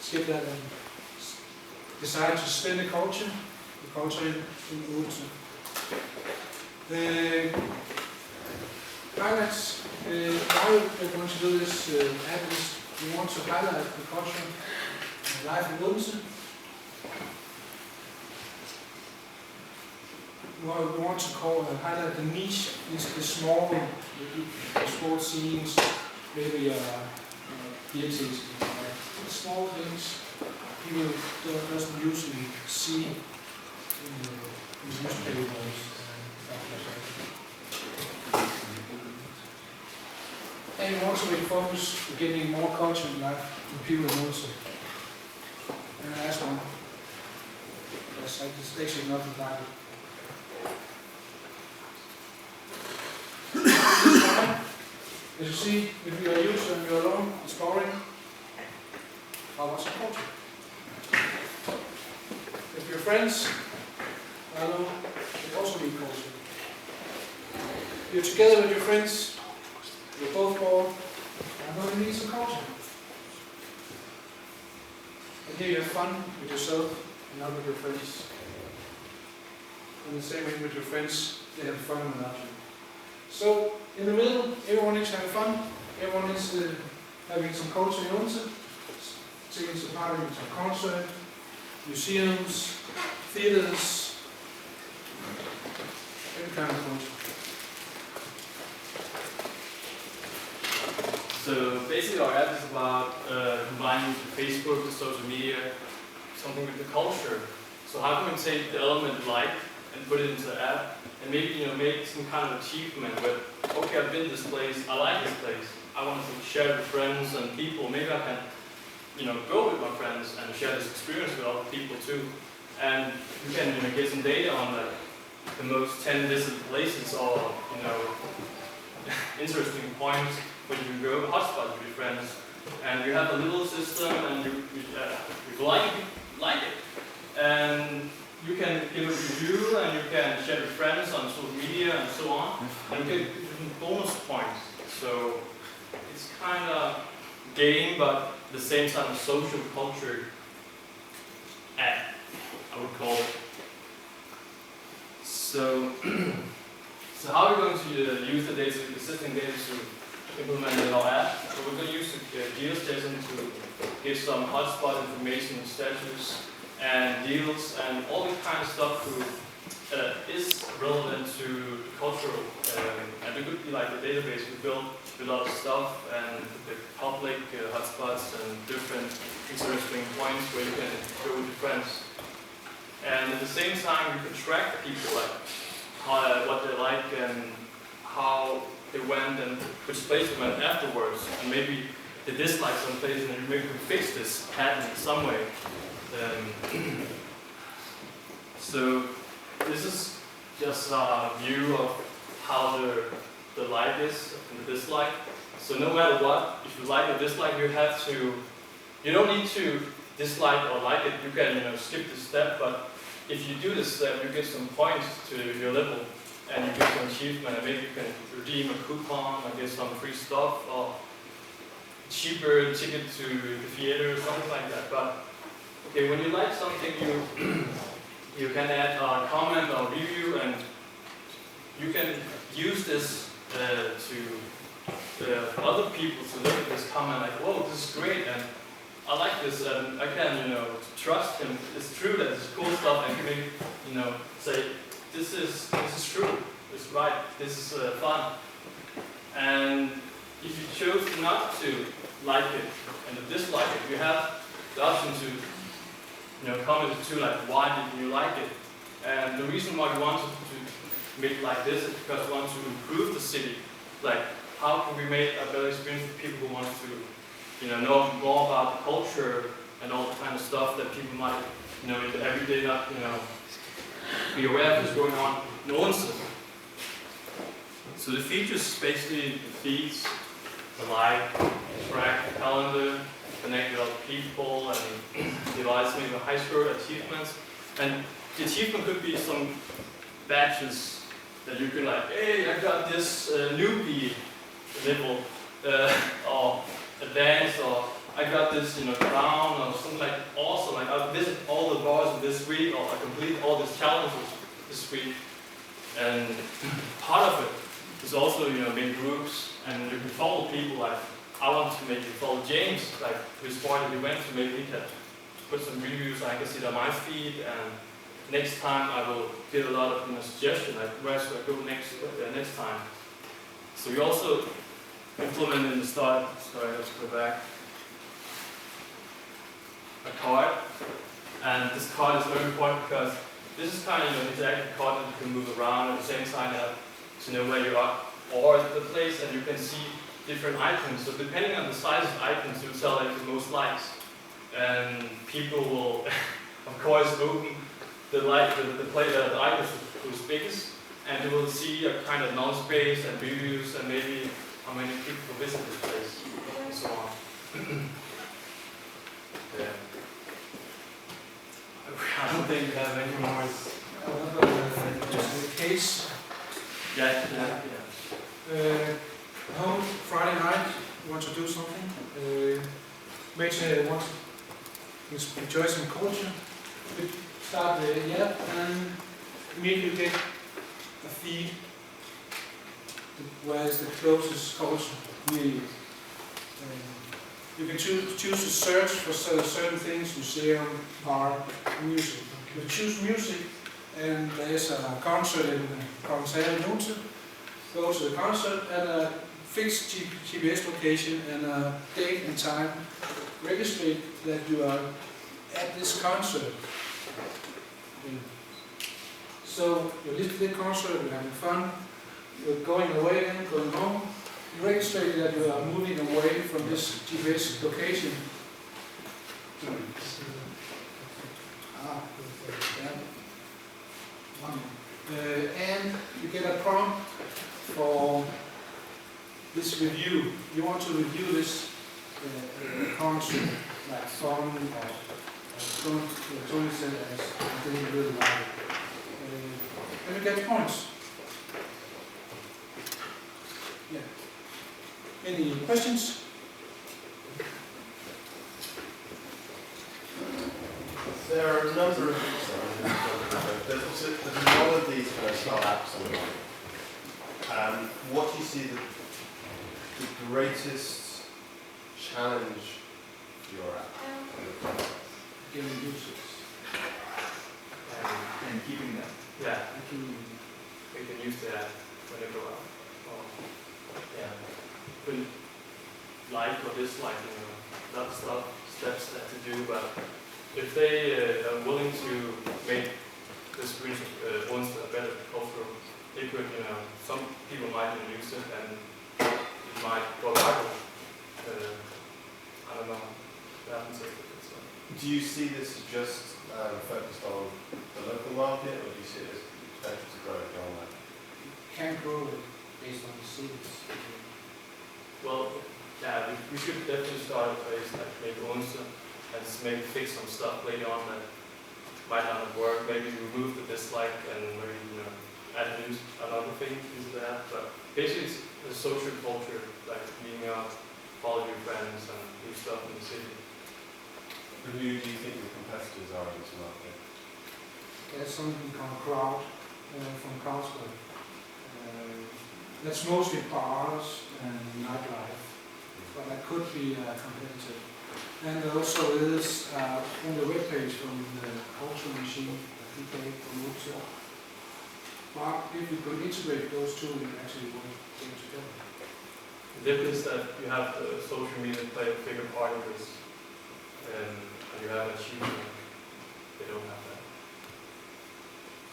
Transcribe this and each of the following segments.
skip that and decide to spin the culture in Odense. The highlights, why we're going to do this ad is we want to highlight the culture and life in Odense. We want to highlight the niche, the small sports scenes, maybe deities, the small things people doesn't usually see in the newspapers and stuff like that. And we also will focus on getting more culture in life for people in Odense. And the last one, yes, it's actually nothing like it. As you see, if you are used and you're alone, it's boring. What's the culture? If you're friends, alone, it also needs culture. If you're together with your friends, you're both bored, you need some culture. And here you have fun with yourself and not with your friends. And the same way with your friends, they have fun without you. So, in the middle, everyone is having fun, everyone is having some culture in Odense, taking some part in some concert, museums, theaters, every kind of culture. So basically our app is about combining Facebook, the social media, something with the culture. So how can we take the element like and put it into the app? And maybe, make some kind of achievement with, okay, I've been to this place, I like this place, I want to share with friends and people, maybe I can, go with my friends and share this experience with other people too. And you can, get some data on the most 10 visited places or, interesting points where you can go hotspot with your friends. And you have a little system and you like it. And you can give a review and you can share with friends on social media and so on. And you get different bonus points. So it's kind of game, but at the same time social culture app, I would call it. So, so how are we going to use the data, the existing data to implement in our app? So we're going to use the geostation to give some hotspot information, status, and deals, and all the kind of stuff who is relevant to cultural, and it could be like the database we built with a lot of stuff, and the public hotspots and different interesting points where you can go with your friends. And at the same time, you can track people, like what they like and how they went and which place they went afterwards, and maybe they dislike some place and maybe we fix this pattern in some way. So this is just a view of how the like is and the dislike. So no matter what, if you like or dislike, you don't need to dislike or like it. You can skip this step, but if you do this step, you get some points to your level and you get some achievement, and maybe you can redeem a coupon or get some free stuff or cheaper ticket to the theater or something like that. But okay, when you like something, you can add a comment or review, and you can use this to other people to look at this comment like, whoa, this is great, and I like this, and I can, trust him. It's true that it's cool stuff, and maybe, say, this is true, it's right, this is fun. And if you chose not to like it and to dislike it, you have the option to comment too, like, why didn't you like it? And the reason why we wanted to make it like this is because we want to improve the city. Like, how can we make a better experience for people who want to, know more about the culture and all the kind of stuff that people might, in the everyday not, be aware of what's going on in Odense. So the features basically the feeds, the like, track, the calendar, connect with other people, and devise maybe high score achievements. And the achievement could be some badges that you can like, hey, I got this newbie level, or advanced, or I got this, crown or something like awesome. Like I visit all the bars this week, or I complete all these challenges this week. And part of it is also, make groups, and you can follow people. Like I want to make you follow James, like whose party he went to, maybe he can put some reviews I can see it on my feed, and next time I will get a lot of suggestions, like where should I go next time. So we also implemented in the start, sorry, let's go back, a card. And this card is very important because this is kind of an interactive card that you can move around at the same time to know where you are or the place, and you can see different icons. So depending on the size of icons, you tell like the most likes. And people will, of course, open the icons who's biggest, and you will see a kind of non-space and reviews and maybe how many people visit this place and so on. Yeah. I don't think we have any more. Just a case. Yeah. Home, Friday night, you want to do something? Make sure you want to enjoy some culture. You start the app and immediately get a feed. Where is the closest culture near you? You can choose to search for certain things, museum, art, music. You can choose music, and there's a concert in Odense. Go to the concert and a fixed GPS location and a date and time. Register that you are at this concert. So you listen to the concert, you're having fun, you're going away and going home. You register that you are moving away from this GPS location. And you get a prompt for this review. You want to review this concert, like song or Tony said I didn't really like it. And you get points. Yeah. Any questions? There are a number of there's a lot of these kind of style apps online. What do you see the greatest challenge for your app? Getting users. And keeping them. Yeah, we can use that when they go out. Yeah, put like or dislike, that stuff, steps that to do, but if they are willing to make this region once a better cultural, they could, some people might use it and it might go viral. I don't know. I haven't said it. So. Do you see this as just focused on the local market, or do you see it as potential to grow beyond that? Can grow it based on the cities. Well, yeah, we should definitely start a place like maybe Odense and maybe fix some stuff later on that might not have worked. Maybe remove the dislike and maybe add another thing into that. But basically, it's the social culture, like meeting up, follow your friends, and do stuff in the city. Who do you think your competitors are in this market? There's something called Crowd from Carlsberg. That's mostly bars and nightlife, but that could be competitive. And there also is on the webpage from the culture machine that we pay from Odense. But if we could integrate those two, we can actually work together. The difference is that you have the social media play a bigger part of this, and you have an achievement. They don't have that.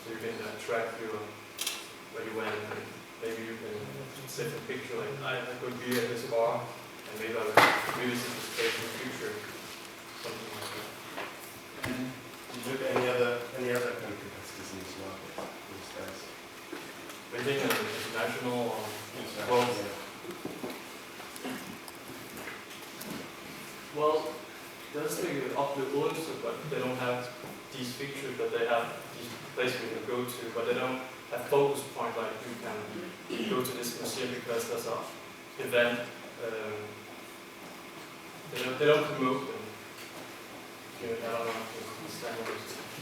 So you can track where you went, and maybe you can set a picture like, I could be at this bar, and maybe I will revisit this place in the future. Something like that. Do you look at any other kind of competitors in this market these days? I think international or International, well, there's the Applab Odense, but they don't have these features that they have, these places we can go to, but they don't have focus point like you can go to this museum because there's an event They don't promote them. I don't know.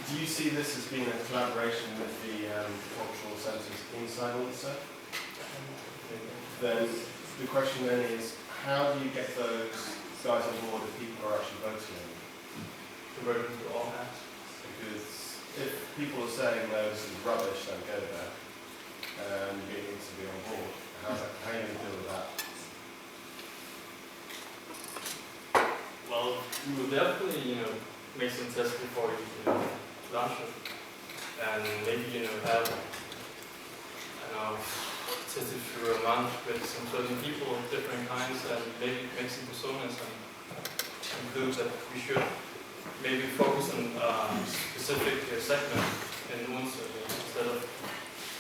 Do you see this as being a collaboration with the cultural centres inside Odense? Then the question then is, how do you get those guys on board if people are actually voting on them? Converting to all hats. Because if people are saying, no, this is rubbish, don't go there, you need to be on board. How are you going to deal with that? Well, you will definitely, make some tests before you, launch it. And maybe, have, tested through a month with some certain people of different kinds and maybe make some personas and conclude that we should maybe focus on a specific segment in Odense instead of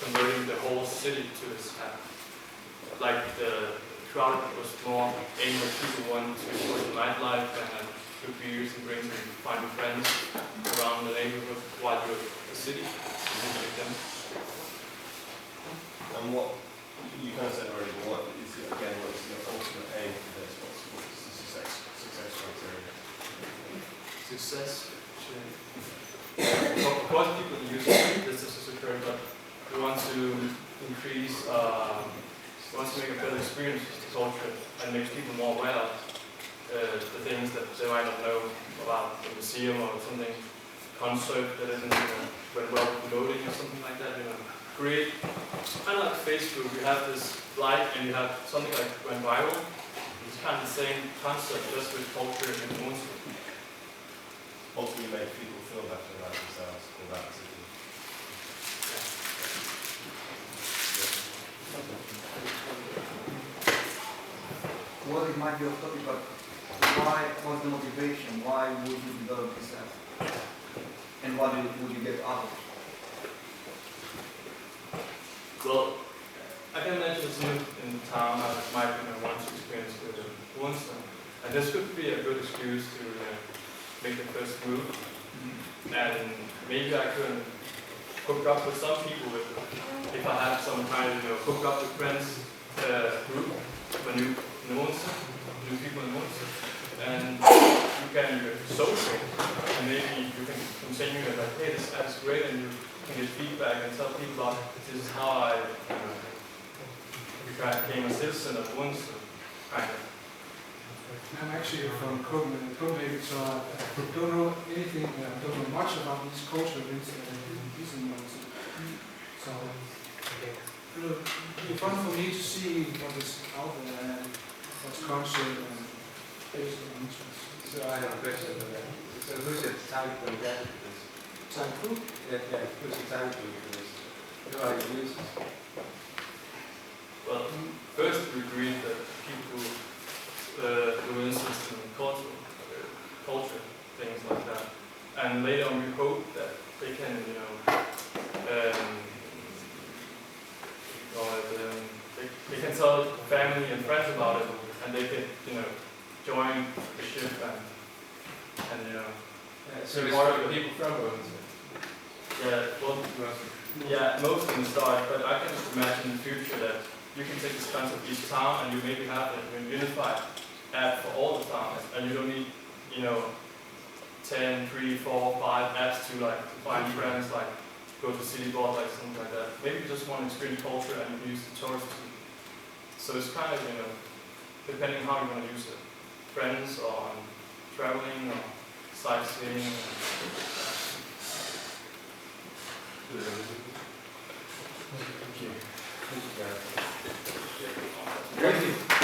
converting the whole city to this app. Like the crowd was more aimed at people wanting to go to nightlife and have good beers and drinks and find friends around the neighborhood while you're in the city. And what you kind of said already, but what is your ultimate aim for this? What's the success criteria? Success. Of course, people use this as a curve, but we want to increase, we want to make a better experience with the culture and make people more aware of the things that they might not know about the museum or something, concert that isn't very well promoting or something like that. Create, kind of like Facebook, you have this like and you have something like went viral. It's kind of the same concept, just with culture and Odense. Ultimately make people feel better about themselves, about the city. Well, it might be off topic, but why was the motivation? Why would you develop this app? And what would you get out of it? Well, I can imagine it's new in town, I might want to experience with Odense. And this could be a good excuse to make the first move. And maybe I could hook up with some people if I had some kind of hook up with friends group for new people in Odense. And you can social and maybe you can continue like, hey, this app is great, and you can get feedback and tell people about this is how I became a citizen of Odense, kind of. I'm actually from Copenhagen, so I don't know anything, don't know much about these cultural events in Odense. So it'll be fun for me to see what is out there and what's concert and based on interest. So I have a question for that. So who's the time for that? Time who? Yeah, who's the time for this? Who are the users? Well, first we agreed that people who are interested in culture, things like that. And later on we hope that they can, they can tell family and friends about it, and they can, join the ship and So it's for people from Odense? yeah, well, yeah, most in the start, but I can imagine in the future that you can take this concept of each town and you maybe have a unified app for all the towns, and you don't need, 10, 3, 4, 5 apps to find friends, go to city board, something like that. Maybe you just want to experience culture and you can use the tourism. So it's kind of, depending how you want to use it. Friends or traveling or sightseeing. Thank you.